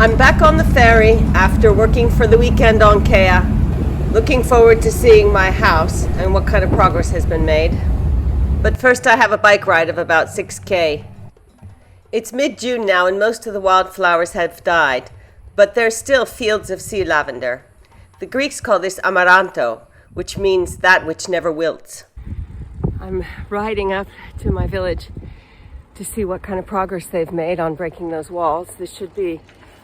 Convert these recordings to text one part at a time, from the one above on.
I'm back on the ferry after working for the weekend on Kea. Looking forward to seeing my house and what kind of progress has been made. But first I have a bike ride of about 6K. It's mid-June now and most of the wildflowers have died, but there's still fields of sea lavender. The Greeks call this amaranto, which means that which never wilts. I'm riding up to my village to see what kind of progress they've made on breaking those walls. This should be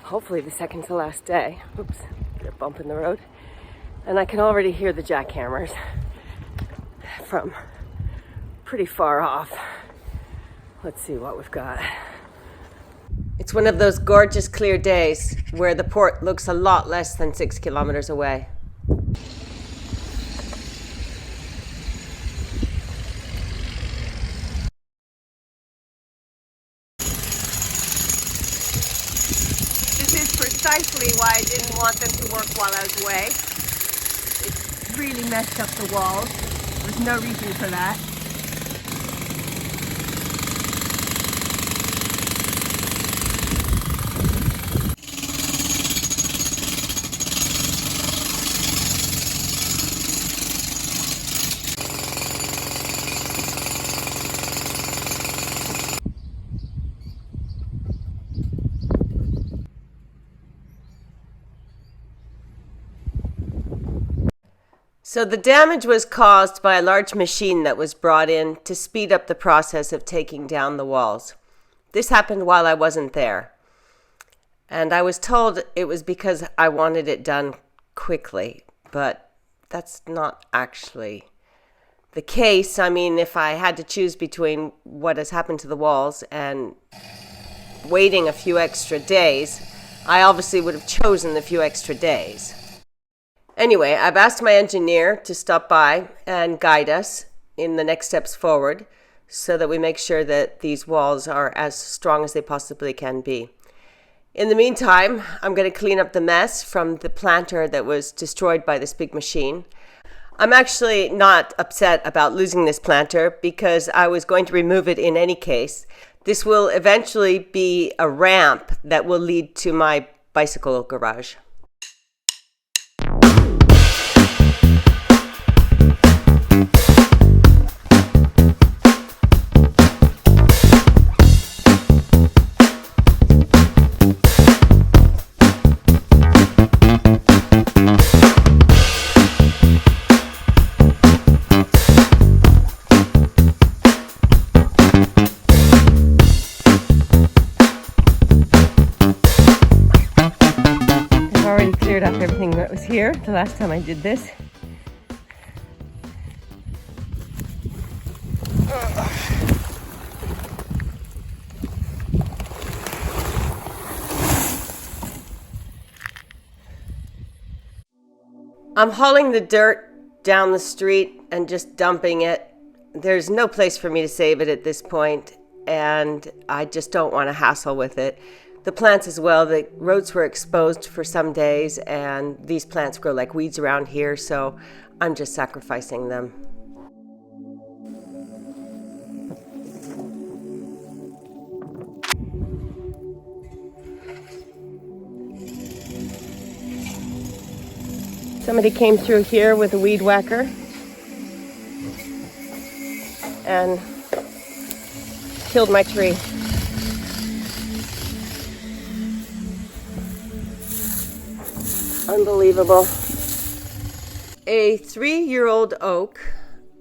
hopefully the second to last day. Oops, get a bump in the road. And I can already hear the jackhammers from pretty far off. Let's see what we've got. It's one of those gorgeous clear days where the port looks a lot less than 6 kilometers away. Precisely why I didn't want them to work while I was away. It really messed up the walls. There's no reason for that. So the damage was caused by a large machine that was brought in to speed up the process of taking down the walls. This happened while I wasn't there. And I was told it was because I wanted it done quickly, but that's not actually the case. I mean, if I had to choose between what has happened to the walls and waiting a few extra days, I obviously would have chosen the few extra days. Anyway, I've asked my engineer to stop by and guide us in the next steps forward so that we make sure that these walls are as strong as they possibly can be. In the meantime, I'm going to clean up the mess from the planter that was destroyed by this big machine. I'm actually not upset about losing this planter because I was going to remove it in any case. This will eventually be a ramp that will lead to my bicycle garage. Up everything that was here the last time I did this. I'm hauling the dirt down the street and just dumping it. There's no place for me to save it at this point, and I just don't want to hassle with it. The plants as well, the roads were exposed for some days and these plants grow like weeds around here, so I'm just sacrificing them. Somebody came through here with a weed whacker and killed my tree. Unbelievable. A 3-year-old oak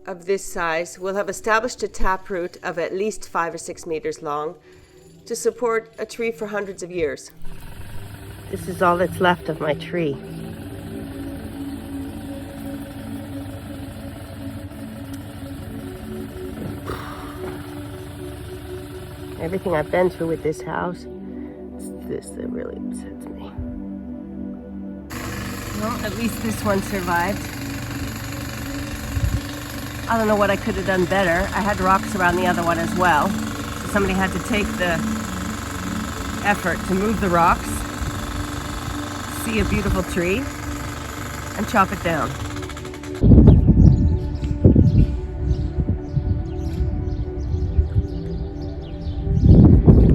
of this size will have established a taproot of at least 5 or 6 meters long to support a tree for hundreds of years. This is all that's left of my tree. Everything I've been through with this house, it's this that really upsets me. Well, at least this one survived. I don't know what I could have done better. I had rocks around the other one as well. So somebody had to take the effort to move the rocks, see a beautiful tree, and chop it down.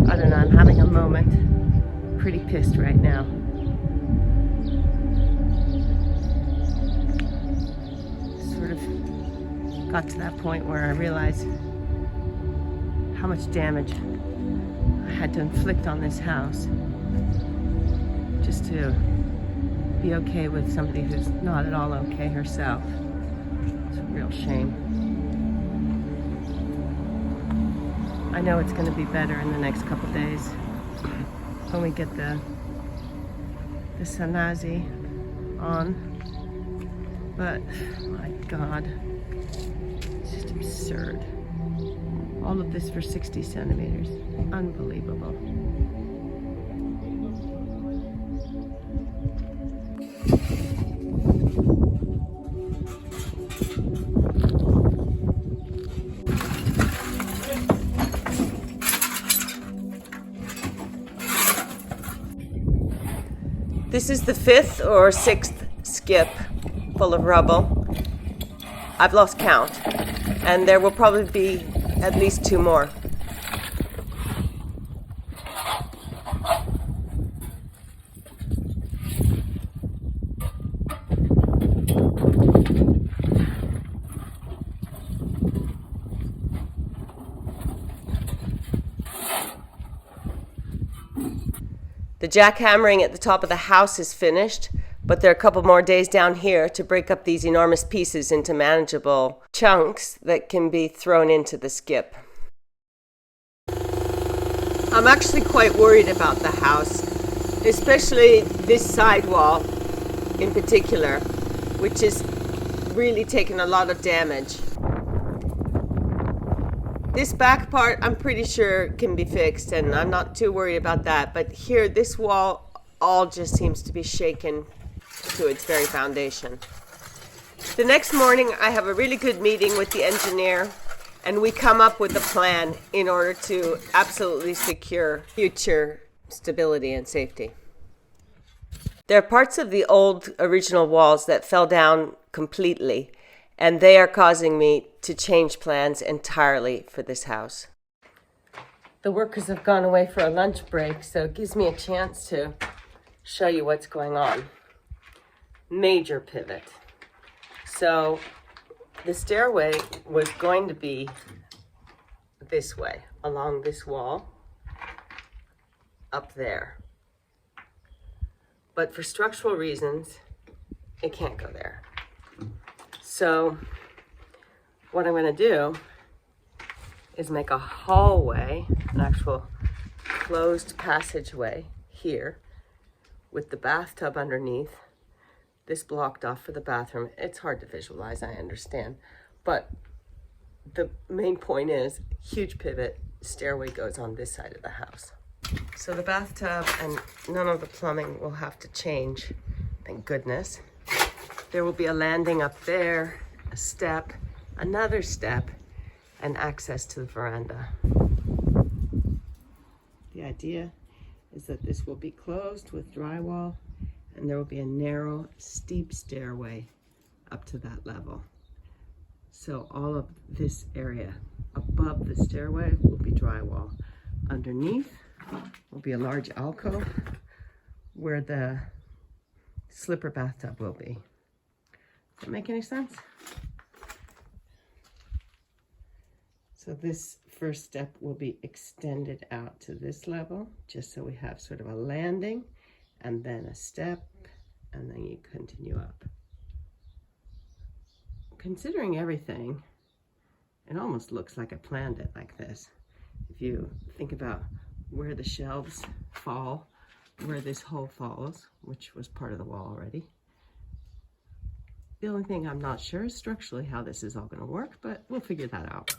I don't know, I'm having a moment. pretty pissed right now. Sort of got to that point where I realized how much damage I had to inflict on this house just to be okay with somebody who's not at all okay herself. It's a real shame. I know it's going to be better in the next couple days when we get the Sanazi on, but my God, it's just absurd. All of this for 60 centimeters. Unbelievable. This is the 5th or 6th skip full of rubble. I've lost count, and there will probably be at least 2 more. The jackhammering at the top of the house is finished, but there are a couple more days down here to break up these enormous pieces into manageable chunks that can be thrown into the skip. I'm actually quite worried about the house, especially this side wall in particular, which is really taken a lot of damage. This back part, I'm pretty sure can be fixed, and I'm not too worried about that. But here, this wall all just seems to be shaken to its very foundation. The next morning, I have a really good meeting with the engineer, and we come up with a plan in order to absolutely secure future stability and safety. There are parts of the old original walls that fell down completely, and they are causing me to change plans entirely for this house. The workers have gone away for a lunch break, so it gives me a chance to show you what's going on. Major pivot. So the stairway was going to be this way, along this wall, up there. But for structural reasons, it can't go there. So what I'm going to do is make a hallway, an actual closed passageway here with the bathtub underneath, this blocked off for the bathroom. It's hard to visualize, I understand, but the main point is huge pivot, stairway goes on this side of the house. So the bathtub and none of the plumbing will have to change, thank goodness. There will be a landing up there, a step, another step, and access to the veranda. The idea is that this will be closed with drywall, and there will be a narrow, steep stairway up to that level. So all of this area above the stairway will be drywall. Underneath will be a large alcove where the slipper bathtub will be. Does that make any sense? So this first step will be extended out to this level, just so we have sort of a landing, and then a step, and then you continue up. Considering everything, it almost looks like I planned it like this. If you think about where the shelves fall, where this hole falls, which was part of the wall already. The only thing I'm not sure is structurally how this is all going to work, but we'll figure that out.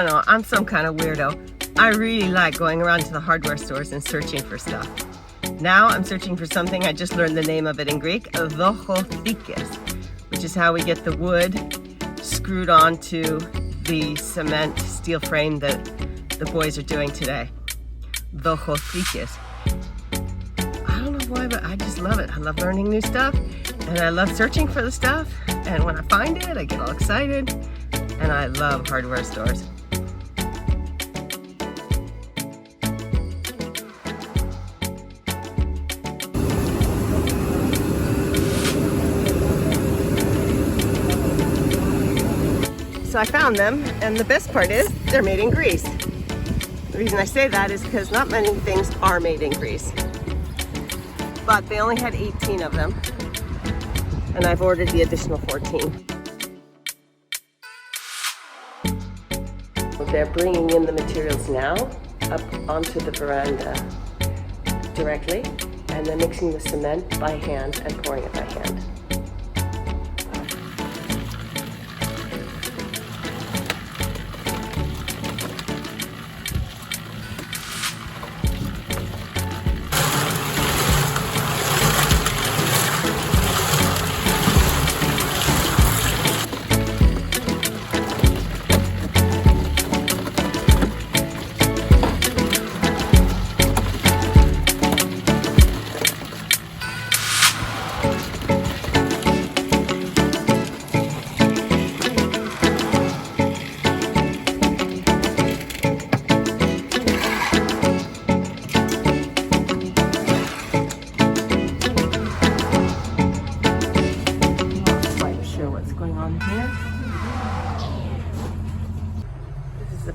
don't know, I'm some kind of weirdo. I really like going around to the hardware stores and searching for stuff. Now I'm searching for something, I just learned the name of it in Greek, dochothikes, which is how we get the wood screwed onto the cement steel frame that the boys are doing today. Dochothikes. I don't know why, but I just love it. I love learning new stuff, and I love searching for the stuff, and when I find it, I get all excited, and I love hardware stores. So I found them, and the best part is they're made in Greece. The reason I say that is because not many things are made in Greece. But they only had 18 of them, and I've ordered the additional 14. They're bringing in the materials now up onto the veranda directly, and then mixing the cement by hand and pouring it by hand.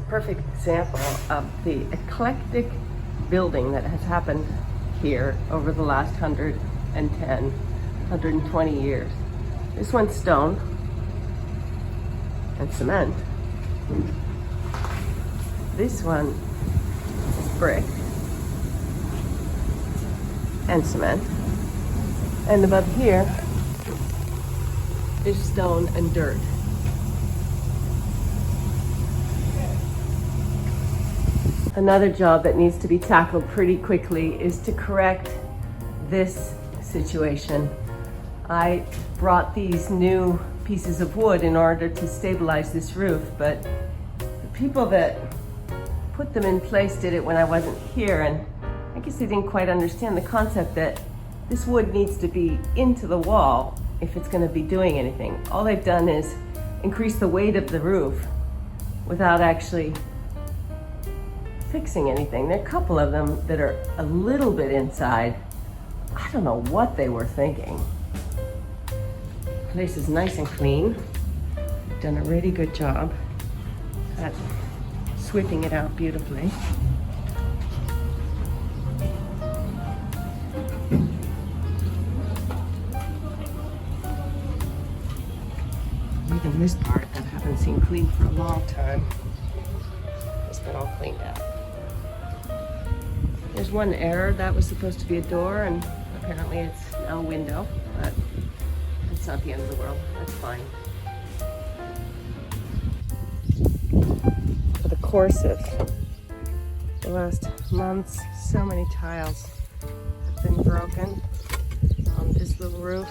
Perfect example of the eclectic building that has happened here over the last 110, 120 years. This one's stone and cement. This one is brick and cement. And above here is stone and dirt. Another job that needs to be tackled pretty quickly is to correct this situation. I brought these new pieces of wood in order to stabilize this roof, but the people that put them in place did it when I wasn't here, and I guess they didn't quite understand the concept that this wood needs to be into the wall if it's going to be doing anything. All they've done is increase the weight of the roof without actually fixing anything. There are a couple of them that are a little bit inside. I don't know what they were thinking. The place is nice and clean. They've done a really good job at sweeping it out beautifully. Even this part that I haven't seen cleaned for a long time has been all cleaned out. There's one error. That was supposed to be a door, and apparently it's now a window, but it's not the end of the world. That's fine. For the course of the last months, so many tiles have been broken on this little roof.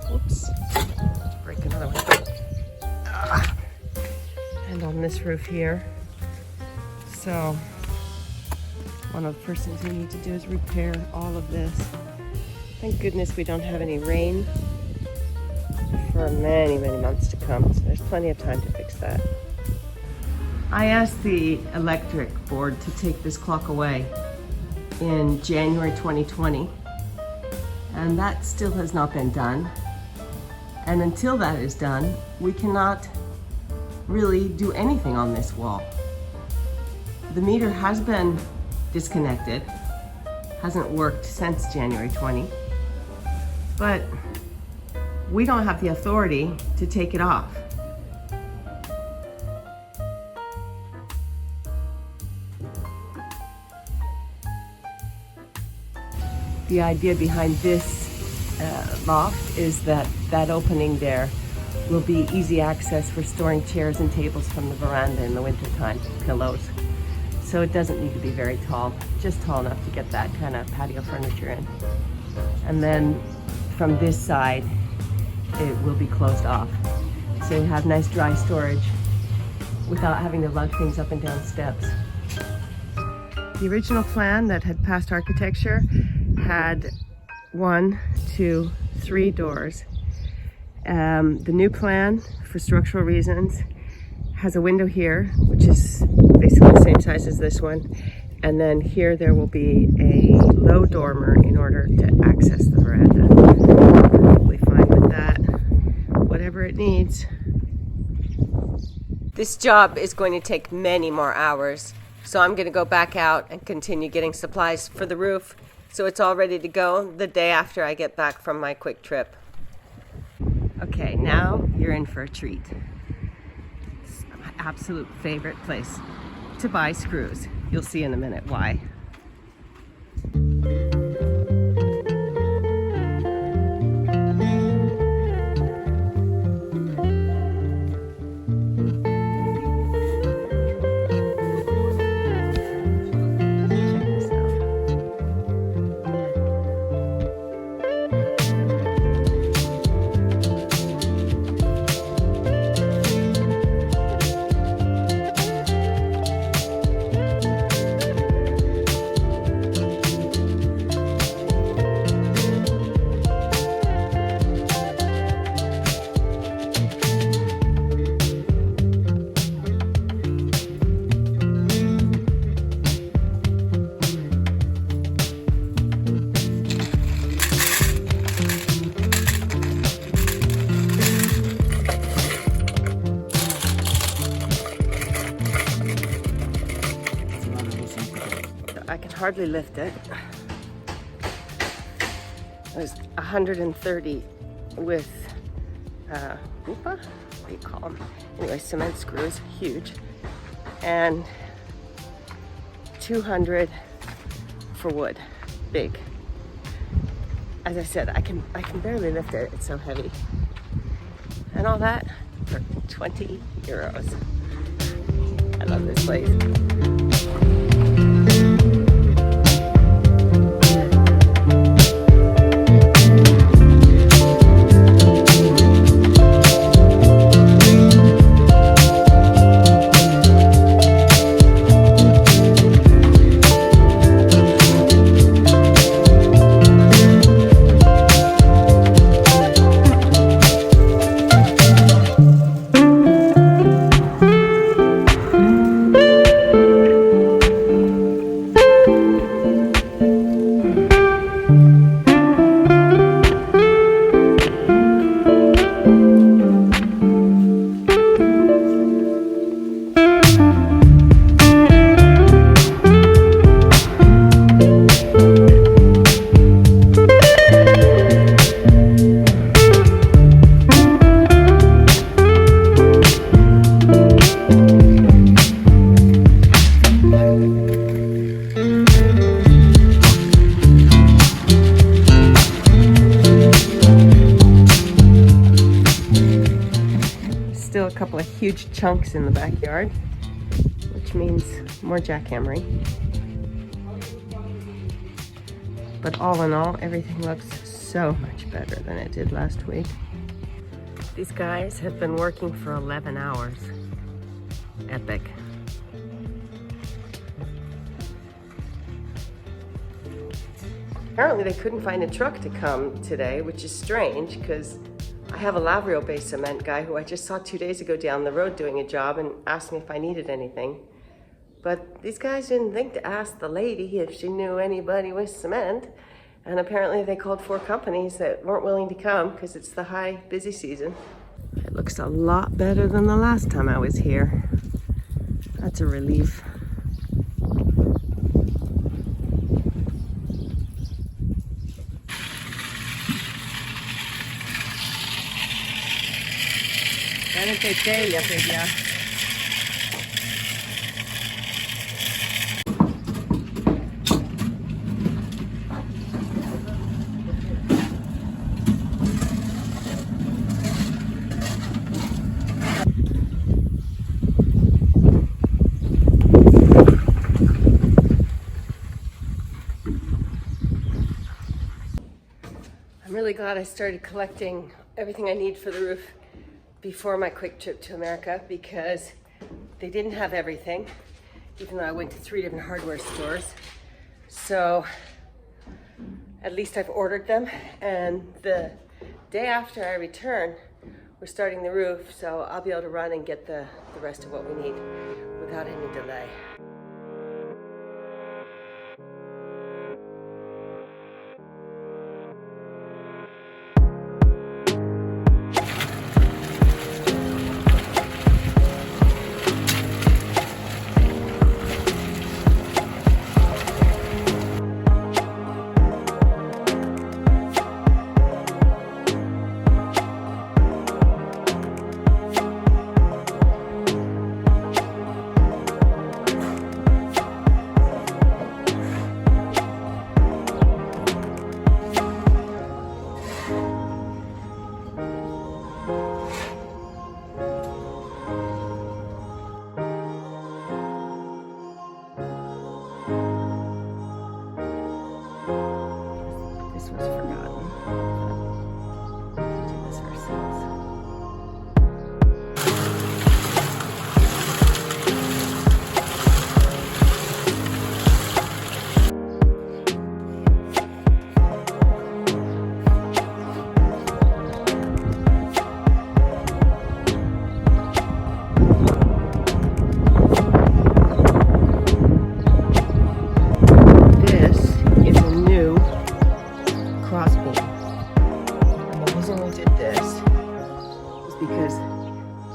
Whoops. Let's break another one. And on this roof here. So one of the first things we need to do is repair all of this. Thank goodness we don't have any rain for many, many months to come, so there's plenty of time to fix that. I asked the electric board to take this clock away in January 2020, and that still has not been done. And until that is done, we cannot really do anything on this wall. The meter has been disconnected, hasn't worked since January 20, but we don't have the authority to take it off. The idea behind this loft is that that opening there will be easy access for storing chairs and tables from the veranda in the wintertime, pillows. So it doesn't need to be very tall, just tall enough to get that kind of patio furniture in. And then from this side, it will be closed off. So you have nice dry storage without having to lug things up and down steps. The original plan that had passed architecture had 1, 2, 3 doors. The new plan, for structural reasons, has a window here, which is basically the same size as this one. And then here there will be a low dormer in order to access the veranda. I'm perfectly fine with that. Whatever it needs. This job is going to take many more hours, so I'm going to go back out and continue getting supplies for the roof so it's all ready to go the day after I get back from my quick trip. Okay, now you're in for a treat. It's my absolute favorite place to buy screws. You'll see in a minute why. I can hardly lift it. It was 130 with, what do you call them? Anyway, cement screws, huge. And 200 for wood, big. As I said, I can barely lift it, it's so heavy. And all that for 20 euros. I love this place. Still a couple of huge chunks in the backyard, which means more jackhammering. But all in all, everything looks so much better than it did last week. These guys have been working for 11 hours. Epic. Apparently they couldn't find a truck to come today, which is strange because I have a Lavrio-based cement guy who I just saw 2 days ago down the road doing a job and asked me if I needed anything. But these guys didn't think to ask the lady if she knew anybody with cement. And apparently they called 4 companies that weren't willing to come because it's the high busy season. It looks a lot better than the last time I was here. That's a relief. glad I started collecting everything I need for the roof before my quick trip to America, because they didn't have everything, even though I went to 3 different hardware stores. So at least I've ordered them, and the day after I return, we're starting the roof, so I'll be able to run and get the rest of what we need without any delay.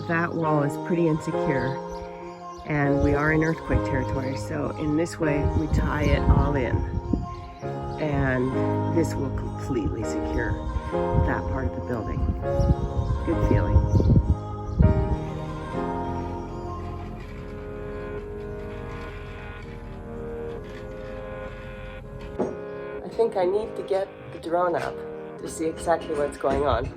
That wall is pretty insecure, and we are in earthquake territory, so in this way we tie it all in, and this will completely secure that part of the building. Good feeling. I think I need to get the drone up to see exactly what's going on.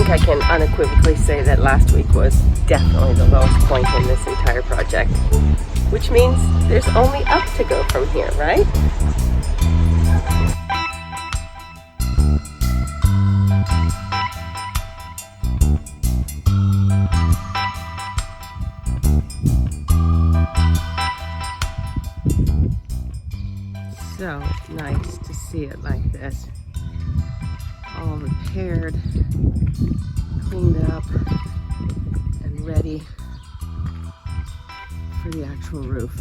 I can unequivocally say that last week was definitely the lowest point in this entire project, which means there's only up to go from here, right? So nice to see see it like this. All repaired, cleaned up, and ready for the actual roof.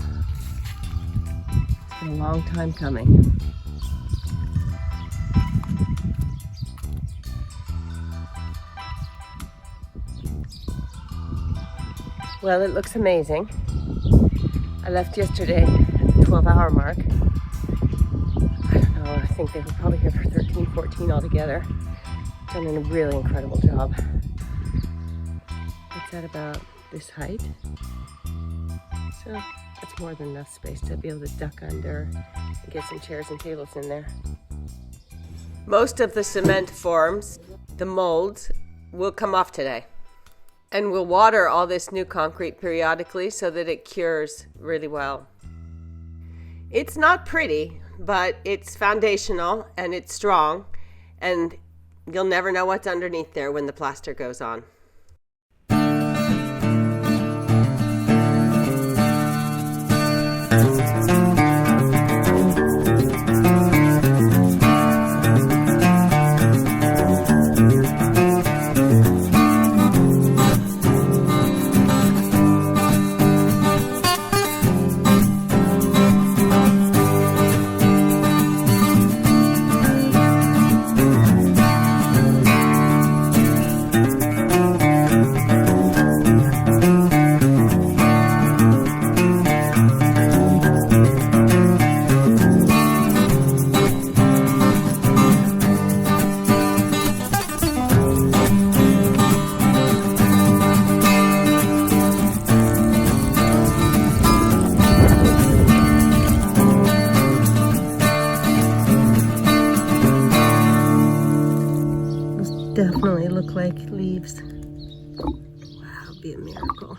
It's been a long time coming. Well, it looks amazing. I left yesterday at the 12-hour mark. I don't know, I think they were probably here for 13, 14 altogether. Done a really incredible job. It's at about this height. So that's more than enough space to be able to duck under and get some chairs and tables in there. Most of the cement forms, the molds, will come off today. And we'll water all this new concrete periodically so that it cures really well. It's not pretty, but it's foundational and it's strong, and you'll never know what's underneath there when the plaster goes on. Definitely look like leaves. Wow, it'd be a miracle.